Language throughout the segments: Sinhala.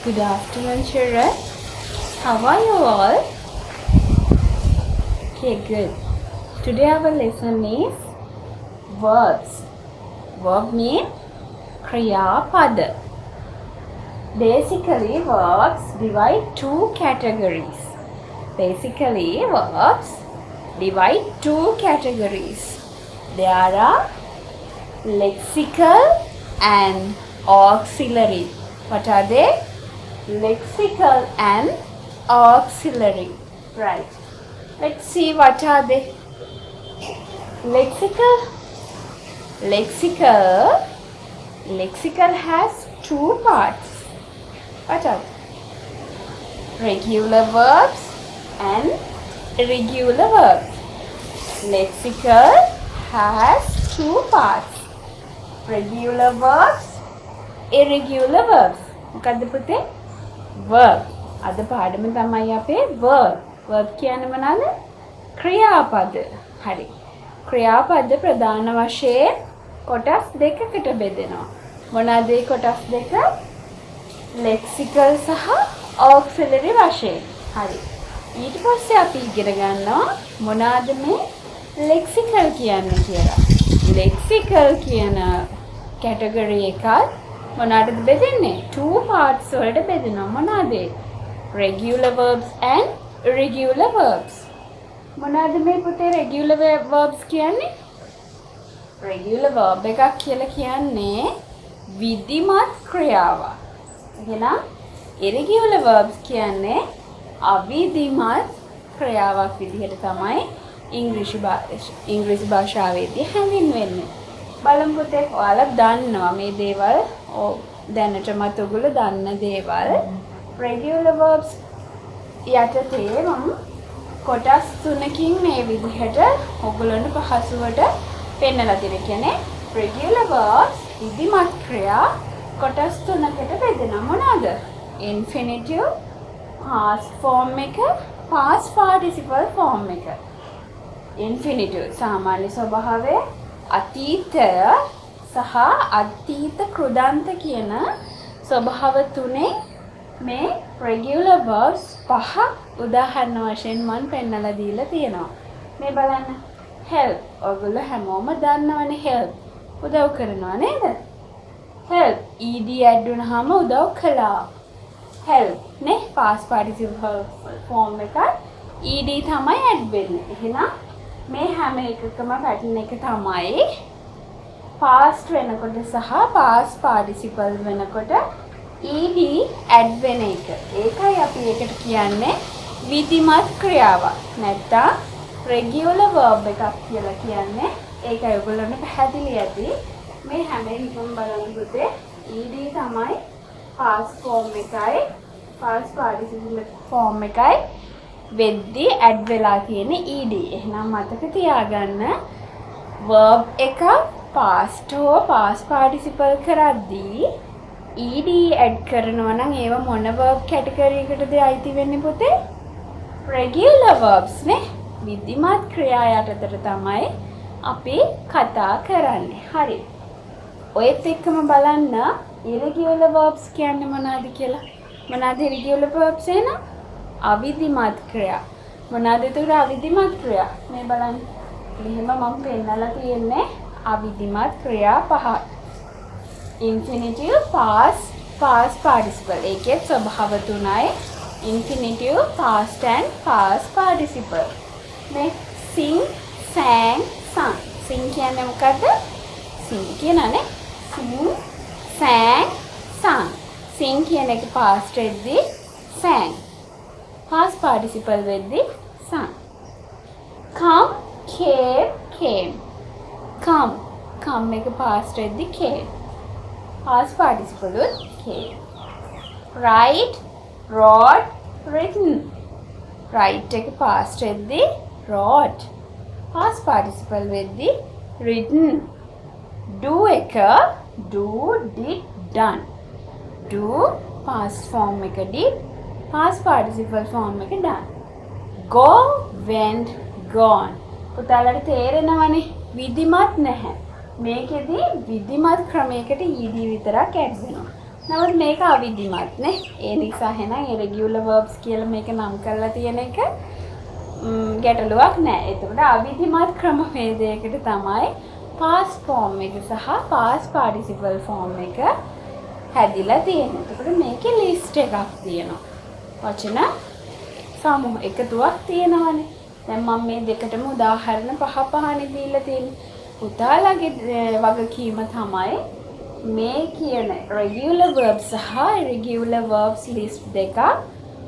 Good afternoon, children. How are you all? Okay, good. Today our lesson is verbs. Verb means kriya pada. Basically, verbs divide two categories. There are lexical and auxiliary. What are they? Lexical and auxiliary. Right. Let's see what are they. Lexical has two parts. What are they? Regular verbs and irregular verbs. Lexical has two parts. Regular verbs, irregular verbs. මොකද්ද පුතේ? verb. අද පාඩම තමයි අපේ verb. verb කියන්නේ මොනවාද? ක්‍රියාපද. හරි. ක්‍රියාපද ප්‍රධාන වශයෙන් කොටස් දෙකකට බෙදෙනවා. මොනවාද මේ කොටස් දෙක? lexical සහ auxiliary වශයෙන්. හරි. ඊට පස්සේ අපි ඉගෙන ගන්නවා මොනවාද මේ lexical කියන්නේ කියලා. lexical කියන category එකත් මොනවටද බෙදෙන්නේ? two parts වලට බෙදෙනවා. මොනවාද? regular verbs and irregular verbs. මොනවාද මේ පුතේ regular verbs කියන්නේ? regular verb එකක් කියලා කියන්නේ විධිමත් ක්‍රියාවක්. එහෙනම් irregular verbs කියන්නේ අවිධිමත් ක්‍රියාවක් විදිහට තමයි ඉංග්‍රීසි භාෂාවේදී හැඳින්වෙන්නේ. බලමු පුතේ ඔයාලා දන්නවා මේ දේවල් දැනටමත් ඔයගොල්ලෝ දන්න දේවල් regular verbs යටතේ මම කොටස් තුනකින් මේ විදිහට ඔයගොල්ලන්ට පහසුවට පෙන්නලා දෙන්න කියන්නේ regular verbs විධිමත් ක්‍රියා කොටස් තුනකට බෙදෙනවා. මොනවාද? infinitive, past form එක, past participle form එක. infinitive සාමාන්‍ය ස්වභාවය, අතීතය සහ අතීත කෘදාන්ත කියන ස්වභාව තුනේ මේ regular verbs පහ උදාහරණ වශයෙන් මම පෙන්නලා දීලා තියෙනවා. මේ බලන්න. help. ඔයගොල්ලෝ හැමෝම දන්නවනේ help. උදව් කරනවා නේද? help. ed add වුණාම උදව් කළා. help නේ past participle form එක ed තමයි add වෙන්නේ. එහෙනම් මේ හැම එකකම pattern එක තමයි past වෙනකොට සහ past participle වෙනකොට ed add වෙන එක. ඒකයි අපි ඒකට කියන්නේ විධිමත් ක්‍රියාවක්. නැත්තම් regular verb එකක් කියලා කියන්නේ. ඒකයි ඔයගොල්ලන්ට පැහැදිලි ඇති. මේ හැම එකම බලන්න පුතේ ed තමයි past form එකයි past participle form එකයි වෙද්දී add වෙලා තියෙන ed. එහෙනම් මතක තියාගන්න verb එක past හෝ past participle කරද්දී ed add කරනවා නම් ඒව මොන verb category එකටද අයිති වෙන්නේ පුතේ? regular verbs නේ. විධිමත් ක්‍රියා යටතට තමයි අපි කතා කරන්නේ. හරි. ඔයත් එක්කම බලන්න irregular verbs කියන්නේ මොනවද කියලා. මොනවද irregular verbs එන? අවිධිමත් ක්‍රියා. මොනවද ඒතර අවිධිමත් ක්‍රියා? මේ බලන්න. මෙහෙම මම පෙන්නලා තියෙන්නේ අවිධිමත් ක්‍රියා පහ. infinitive, past, past participle. ඒකේ ස්වභාව තුනයි. infinitive, past and past participle. මේ sing, sang, sung. sing කියන්නේ මොකද්ද? sing කියනනේ. sing, sang, sung. sing කියන එක past වෙද්දී sang. past participle වෙද්දී sung. come, came. come එක past වෙද්දී came. past participle with came. write, wrote, written. write එක past වෙද්දී wrote. past participle වෙද්දී written. do එක do, did, done. do past form එක did, past participle form එක done. go, went, gone. පුතාලට තේරෙනවනේ විධිමත් නැහැ. මේකෙදී විධිමත් ක්‍රමයකට ed විතරක් ඇඩ් වෙනවා. නමුත් මේක අවිධිමත් නේ. ඒ නිසා එහෙනම් irregular verbs කියලා මේක නම් කරලා තියෙන එක ගැටලුවක් නෑ. එතකොට අවිධිමත් ක්‍රමවේදයකට තමයි past form එක සහ past participle form එක හැදිලා තියෙන්නේ. එතකොට මේකේ list එකක් තියෙනවා. වචන සමූහ එකතුවක් තියෙනවානේ. දැන් මම මේ දෙකටම උදාහරණ පහ පහනේ දීලා තියෙන්නේ. පුතාලගේ වගකීම තමයි මේ කියන regular verbs සහ irregular verbs list දෙක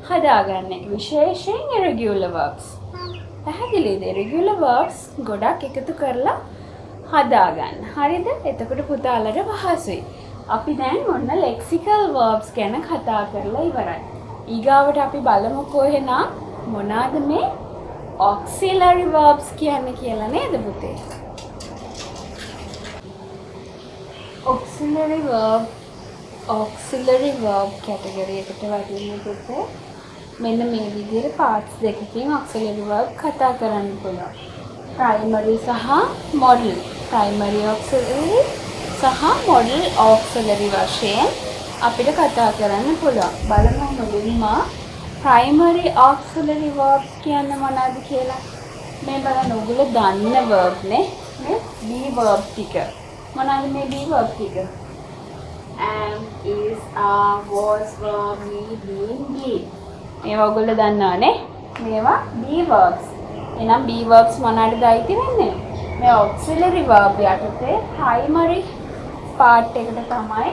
හදාගන්න එක. විශේෂයෙන් irregular verbs. පැහැදිලිද? irregular verbs ගොඩක් එකතු කරලා හදාගන්න. හරිද? එතකොට පුතාලට පහසුයි. අපි දැන් ඔන්න lexical verbs ගැන කතා කරලා ඉවරයි. ඊගාවට අපි බලමුකෝ එහෙනම් මොනවාද මේ auxiliary verbs කියන්නේ කියලා නේද පුතේ? auxiliary verb category එකට වදින්න පුතේ. මෙන්න මේ විදිහට parts දෙකකින් auxiliary verb කතා කරන්න පුළුවන්. primary සහ model. primary auxiliary සහ model auxiliary වශයෙන් අපිට කතා කරන්න පුළුවන්. බලමු මුලින්ම primary auxiliary verbs කියන්නේ මොනවද කියලා. මේ බලන්න ඔයගොල්ලෝ දන්න verb නේ. මේ be verb ටික. මොනවද මේ be verb ටික? am, is, are, was, were, be, been, did. මේවා ඔයගොල්ලෝ දන්නවනේ. මේවා be verbs. එහෙනම් be verbs මොනවටද අයිති වෙන්නේ? මේ auxiliary verb යටතේ primary part එකට තමයි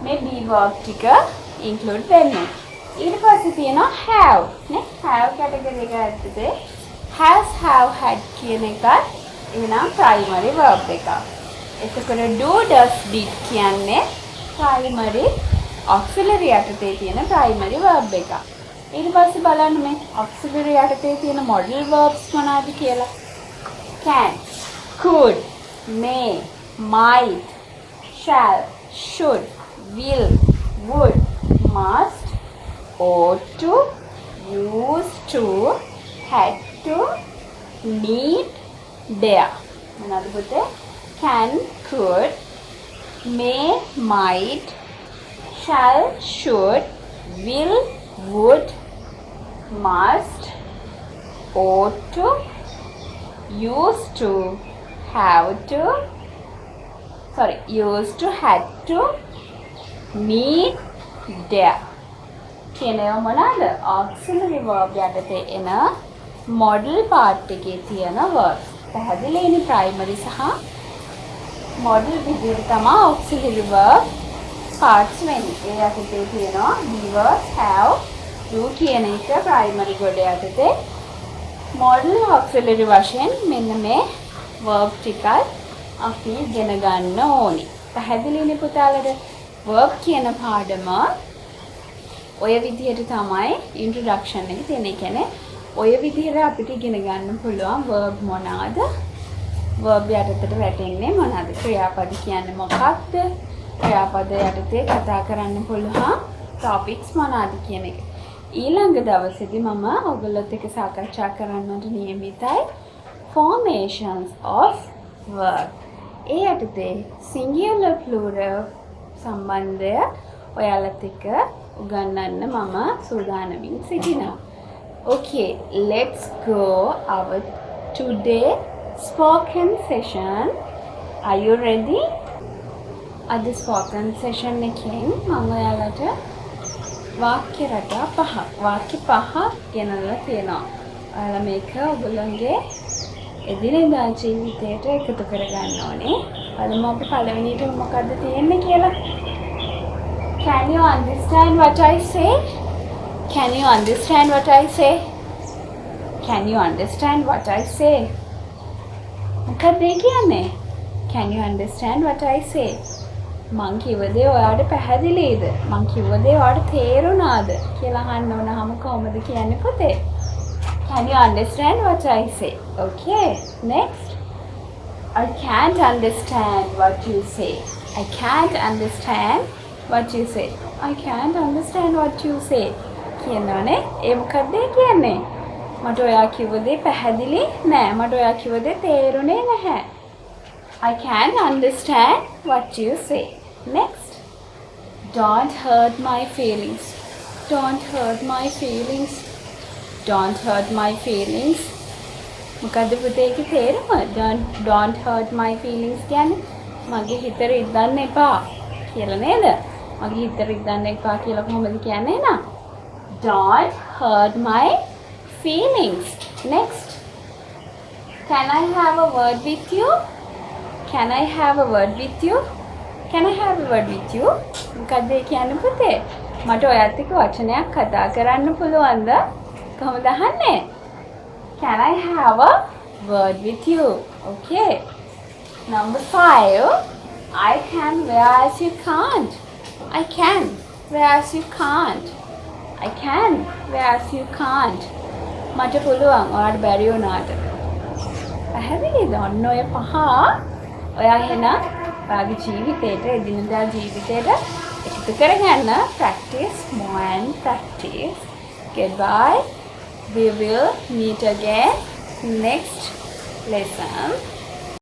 මේ be verb ටික include වෙන්නේ. ඊට පස්සේ තියෙනවා have නේ. have category එක ඇතුලේ has, have, had කියන එක එහෙනම් primary verb එකක්. එතකොට do, does, did කියන්නේ primary auxiliary යටතේ තියෙන primary verb එකක්. ඊට පස්සේ බලන්න මේ auxiliary යටතේ තියෙන modal verbs මොනවද කියලා. can, could, may, might, shall, should, will, would, must, ought to, used to, had to, need, dare. මොනවද පුතේ? can, could, may, might, shall, should, will, would, must, ought to, used to, had to, need, dare. කියන ඒවා මොනවාද? auxiliary verb යටතේ එන modal part එකේ තියෙන verbs. පැහැදිලිනේ primary සහ modal විදිහට තමයි auxiliary verb parts වෙන්නේ. ඒ යටතේ තියෙනවා be verbs, have, do කියන එක primary කොට යටතේ modal auxiliary වශයෙන් මෙන්න මේ verb ටිකත් අපි ඉගෙන ගන්න ඕනි. පැහැදිලිනේ පුතාලට? verb කියන පාඩම ඔය විදිහට තමයි introduction එක තියෙන. ඒ කියන්නේ ඔය විදිහට අපිට ඉගෙන ගන්න පුළුවන් verb මොනවාද? verb යටතට වැටෙන්නේ මොනවාද? ක්‍රියාපද කියන්නේ මොකක්ද? ක්‍රියාපද යටතේ කතා කරන්න පුළුවන් topics මොනවාද කියන එක. ඊළඟ දවසේදී මම ඔයගොල්ලොත් එක්ක සාකච්ඡා කරන්නට නියමිතයි formations of verb. ඒ යටතේ singular plural සම්බන්ධය ඔයාලත් එක්ක උගන්වන්න මම සූදානමින් සිටිනවා. Okay, let's go our today spoken session. Are you ready? අද spoken session එකෙන් මම ඔයාලට වාක්‍ය රටා වාක්‍ය පහ ගෙනල්ලා තියෙනවා. ඔයාලා මේක ඔයගොල්ලන්ගේ එදිනෙදා ජීවිතයට එකතු කරගන්න ඕනේ. බලමු අපි පළවෙනිට මොකද්ද තියෙන්නේ කියලා. Can you understand what I say? Can you understand what I say? Can you understand what I say? මොකක්ද කියන්නේ? Can you understand what I say? මං කිව්ව දේ ඔයාලට පැහැදිලිද? මං කිව්ව දේ ඔයාලට තේරුණාද කියලා අහන්න ඕනහම කොහොමද කියන්නේ පුතේ? Can you understand what I say? Okay, next. I can't understand what you say. I can't understand what you say. I can't understand what you say. කියනවනේ. ඒ මොකක්ද කියන්නේ? මට ඔයා කිව්ව දේ පැහැදිලි නෑ. මට ඔයා කිව්ව දේ තේරුනේ නැහැ. I can't understand what you say. Next. Don't hurt my feelings. Don't hurt my feelings. Don't hurt my feelings. මොකද්ද පුතේ ඒකේ තේරුම? Don't hurt my feelings කියන්නේ මගේ හිත රිද්දන්න එපා කියලා නේද? මගේ හිත රිද්දන්න එපා කියලා කොහොමද කියන්නේ නේද? Don't hurt my feelings. Next. Can I have a word with you? Can I have a word with you? Can I have a word with you? මොකද්ද ඒ කියන්නේ පුතේ? මට ඔයත් එක්ක වචනයක් කතා කරන්න පුළුවන්ද? කොහොමද අහන්නේ? Can I have a word with you? Okay. Number 5. I can whereas you can't. I can whereas you can't. I can whereas you can't. මට පුළුවන් ඔයාලට බැරි වුණාට. පැහැදිලිද? ඔන්න ඔය පහ ඔයා එහෙනම් ඔයාගේ ජීවිතේට එදිනදා ජීවිතේට එකතු කරගන්න. Practice more and practice. Goodbye. We will meet again next lesson.